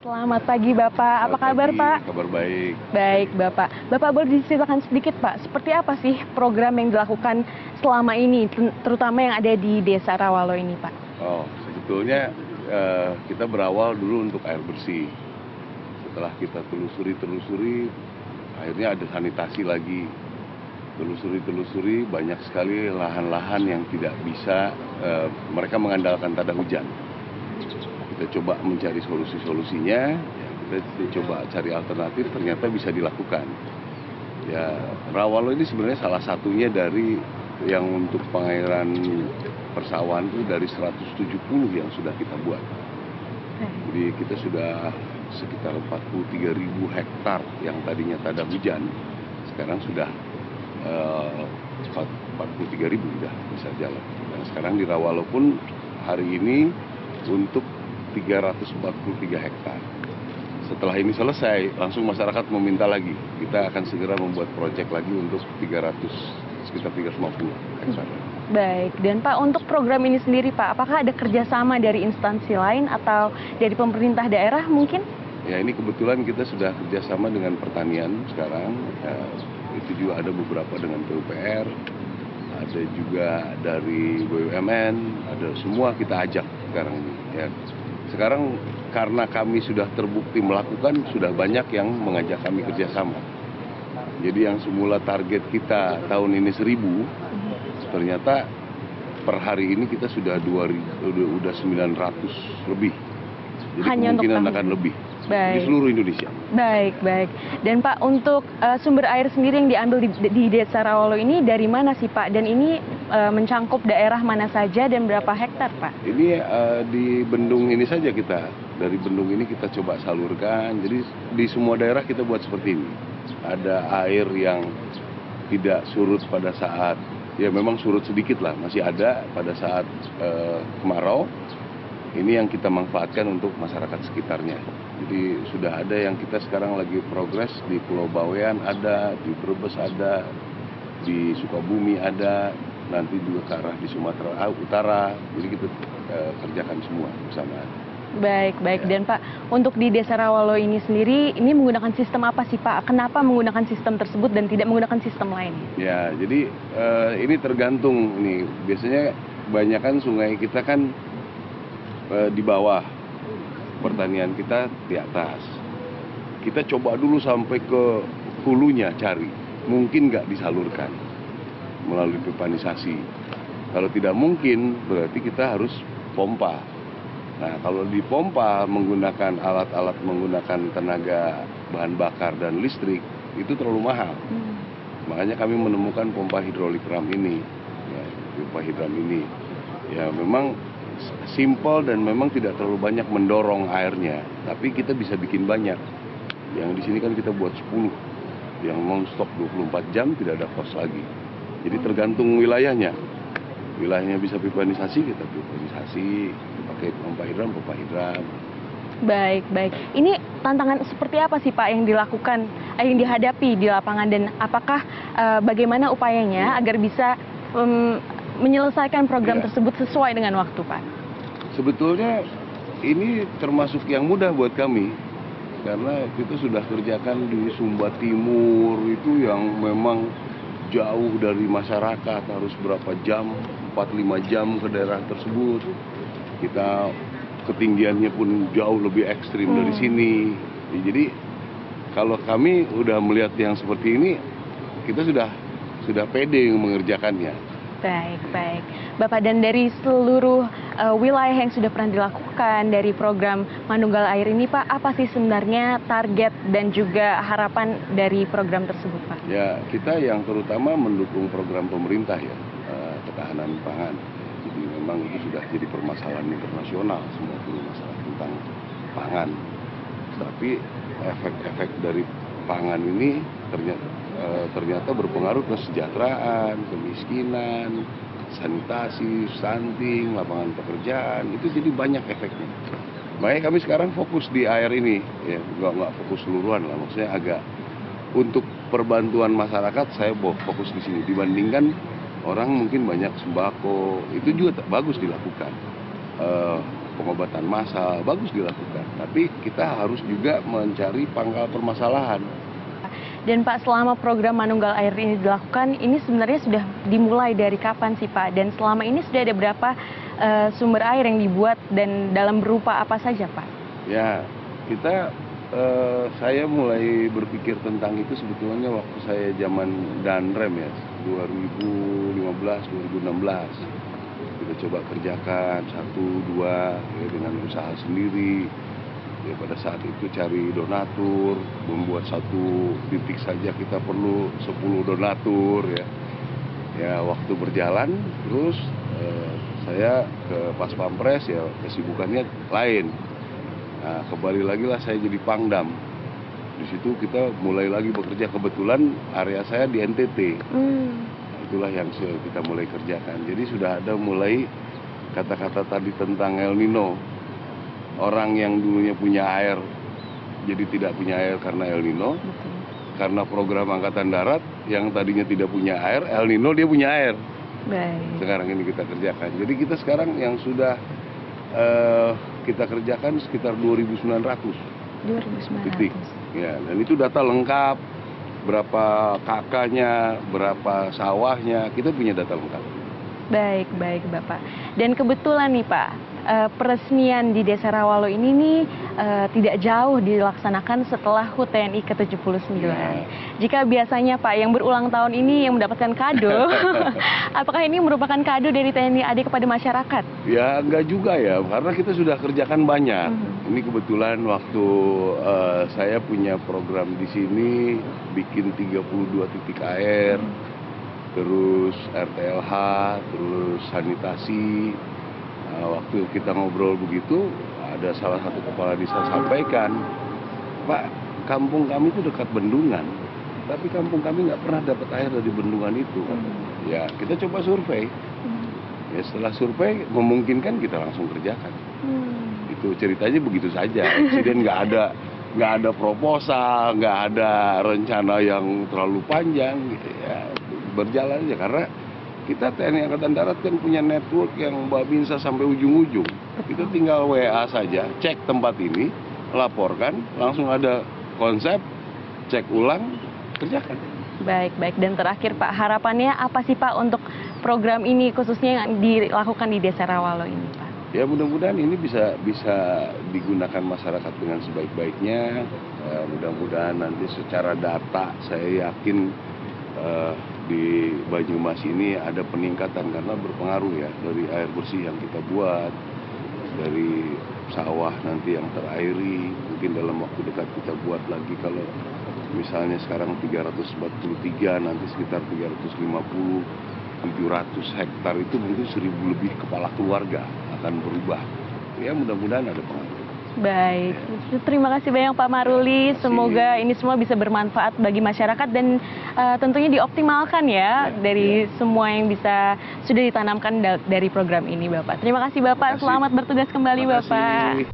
Selamat pagi Bapak, apa kabar Pak? Kabar baik. Baik Bapak. Bapak boleh diceritakan sedikit Pak, seperti apa sih program yang dilakukan selama ini, terutama yang ada di Desa Rawalo ini Pak? Oh, sebetulnya kita berawal dulu untuk air bersih. Setelah kita telusuri, akhirnya ada sanitasi lagi. Telusuri, banyak sekali lahan-lahan yang tidak bisa, mereka mengandalkan tada hujan. Kita coba mencari solusi-solusinya, ya, kita coba cari alternatif, ternyata bisa dilakukan. Ya, Rawalo ini sebenarnya salah satunya dari yang untuk pengairan persawahan itu dari 170 yang sudah kita buat. Jadi kita sudah sekitar 43.000 hektar yang tadinya tada hujan, sekarang sudah 43.000 sudah bisa jalan. Dan sekarang di Rawalo pun hari ini untuk 343 hektar. Setelah ini selesai, langsung masyarakat meminta lagi. Kita akan segera membuat proyek lagi untuk sekitar 350 hektar. Baik, dan Pak untuk program ini sendiri Pak, apakah ada kerjasama dari instansi lain atau dari pemerintah daerah mungkin? Ya, ini kebetulan kita sudah kerjasama dengan pertanian sekarang. Itu juga ada beberapa dengan PUPR, ada juga dari BUMN, ada semua kita ajak sekarang ini. Ya. Sekarang karena kami sudah terbukti melakukan, sudah banyak yang mengajak kami kerjasama. Jadi yang semula target kita tahun ini 1.000, ternyata per hari ini kita sudah 900 lebih. Jadi hanya kemungkinan untuk akan lebih. Baik. Di seluruh Indonesia. Baik. Dan Pak untuk sumber air sendiri yang diambil di Desa Rawalo ini dari mana sih Pak? Dan ini mencangkup daerah mana saja dan berapa hektar Pak? Ini di bendung ini saja kita, dari bendung ini kita coba salurkan. Jadi di semua daerah kita buat seperti ini. Ada air yang tidak surut pada saat, ya memang surut sedikit lah, masih ada pada saat kemarau. Ini yang kita manfaatkan untuk masyarakat sekitarnya. Jadi sudah ada yang kita sekarang lagi progres di Pulau Bawean ada, di Brebes ada, di Sukabumi ada, nanti juga ke arah di Sumatera Utara. Jadi kita kerjakan semua bersama. Baik. Ya. Dan Pak, untuk di Desa Rawalo ini sendiri, ini menggunakan sistem apa sih Pak? Kenapa menggunakan sistem tersebut dan tidak menggunakan sistem lain? Ya, jadi ini tergantung nih. Biasanya kebanyakan sungai kita kan di bawah, pertanian kita di atas. Kita coba dulu sampai ke hulunya cari, mungkin nggak disalurkan melalui pipanisasi. Kalau tidak mungkin, berarti kita harus pompa. Nah, kalau dipompa menggunakan alat-alat menggunakan tenaga bahan bakar dan listrik, itu terlalu mahal. Makanya kami menemukan pompa hidrolik ram ini. Ya, pompa hidram ini. Ya, memang simpel dan memang tidak terlalu banyak mendorong airnya, tapi kita bisa bikin banyak. Yang di sini kan kita buat 10, yang non-stop 24 jam tidak ada kos lagi. Jadi tergantung wilayahnya. Wilayahnya bisa pipanisasi, kita pipanisasi, pakai pompa hidram. Baik. Ini tantangan seperti apa sih Pak yang dilakukan, yang dihadapi di lapangan dan apakah bagaimana upayanya agar bisa menyelesaikan program tersebut sesuai dengan waktu Pak? Sebetulnya ini termasuk yang mudah buat kami karena kita sudah kerjakan di Sumba Timur itu yang memang jauh dari masyarakat, harus berapa jam, 4-5 jam ke daerah tersebut. Kita ketinggiannya pun jauh lebih ekstrim dari sini. Jadi kalau kami udah melihat yang seperti ini, kita sudah pede mengerjakannya. Baik. Bapak, dan dari seluruh wilayah yang sudah pernah dilakukan dari program Manunggal Air ini Pak, apa sih sebenarnya target dan juga harapan dari program tersebut Pak? Ya, kita yang terutama mendukung program pemerintah ya, ketahanan pangan. Jadi memang itu sudah jadi permasalahan internasional, semua perlu masalah tentang pangan. Tapi efek-efek dari pangan ini ternyata berpengaruh ke kesejahteraan, kemiskinan, sanitasi, stunting, lapangan pekerjaan, itu jadi banyak efeknya. Makanya kami sekarang fokus di air ini, ya nggak fokus seluruhan lah, maksudnya agak untuk perbantuan masyarakat saya fokus di sini dibandingkan orang mungkin banyak sembako, itu juga bagus dilakukan. pengobatan massal, bagus dilakukan. Tapi kita harus juga mencari pangkal permasalahan. Dan Pak, selama program Manunggal Air ini dilakukan, ini sebenarnya sudah dimulai dari kapan sih Pak? Dan selama ini sudah ada berapa sumber air yang dibuat dan dalam berupa apa saja Pak? Ya, saya mulai berpikir tentang itu sebetulnya waktu saya zaman Danrem ya, 2015-2016. Kita coba kerjakan 1-2 ya, dengan usaha sendiri. Ya, pada saat itu cari donatur, membuat satu titik saja kita perlu 10 donatur ya. Ya, waktu berjalan terus saya ke Pas Pampres ya, kesibukannya lain. Nah, kembali lagi lah saya jadi Pangdam. Di situ kita mulai lagi bekerja, kebetulan area saya di NTT. Itulah yang kita mulai kerjakan. Jadi sudah ada mulai kata-kata tadi tentang El Nino. Orang yang dulunya punya air jadi tidak punya air karena El Nino. Betul. Karena program Angkatan Darat yang tadinya tidak punya air, El Nino dia punya air. Baik. Sekarang ini kita kerjakan. Jadi kita sekarang yang sudah kita kerjakan sekitar 2.900 titik. 2.900. Ya, dan itu data lengkap, berapa kakaknya, berapa sawahnya, kita punya data lengkap. Baik, baik Bapak. Dan kebetulan nih Pak, peresmian di Desa Rawalo ini nih tidak jauh dilaksanakan setelah HUT TNI ke-79. Ya. Jika biasanya Pak yang berulang tahun ini yang mendapatkan kado, apakah ini merupakan kado dari TNI AD kepada masyarakat? Ya enggak juga ya, karena kita sudah kerjakan banyak. Ini kebetulan waktu saya punya program di sini, bikin 32 titik air, terus RTLH, terus sanitasi. Waktu kita ngobrol begitu, ada salah satu kepala desa sampaikan, Pak, kampung kami itu dekat bendungan, tapi kampung kami nggak pernah dapat air dari bendungan itu. Ya, kita coba survei. Ya, setelah survei memungkinkan kita langsung kerjakan. Itu ceritanya begitu saja. Eksiden nggak ada proposal, nggak ada rencana yang terlalu panjang. Gitu ya, berjalan aja karena kita TNI Angkatan Darat kan punya network yang Mbak Binsa sampai ujung-ujung. Kita tinggal WA saja, cek tempat ini, laporkan, langsung ada konsep, cek ulang, kerjakan. Baik, baik. Dan terakhir Pak, harapannya apa sih Pak untuk program ini khususnya yang dilakukan di Desa Rawalo ini Pak? Ya mudah-mudahan ini bisa digunakan masyarakat dengan sebaik-baiknya. Mudah-mudahan nanti secara data saya yakin di Banyumas ini ada peningkatan karena berpengaruh ya dari air bersih yang kita buat, dari sawah nanti yang terairi, mungkin dalam waktu dekat kita buat lagi. Kalau misalnya sekarang 343, nanti sekitar 350, 700 hektar itu mungkin 1.000 lebih kepala keluarga akan berubah. Ya mudah-mudahan ada pengaruh. Baik, terima kasih banyak Pak Maruli. Semoga ini semua bisa bermanfaat bagi masyarakat dan tentunya dioptimalkan ya dari semua yang sudah ditanamkan dari program ini Bapak. Terima kasih Bapak, selamat bertugas kembali Bapak.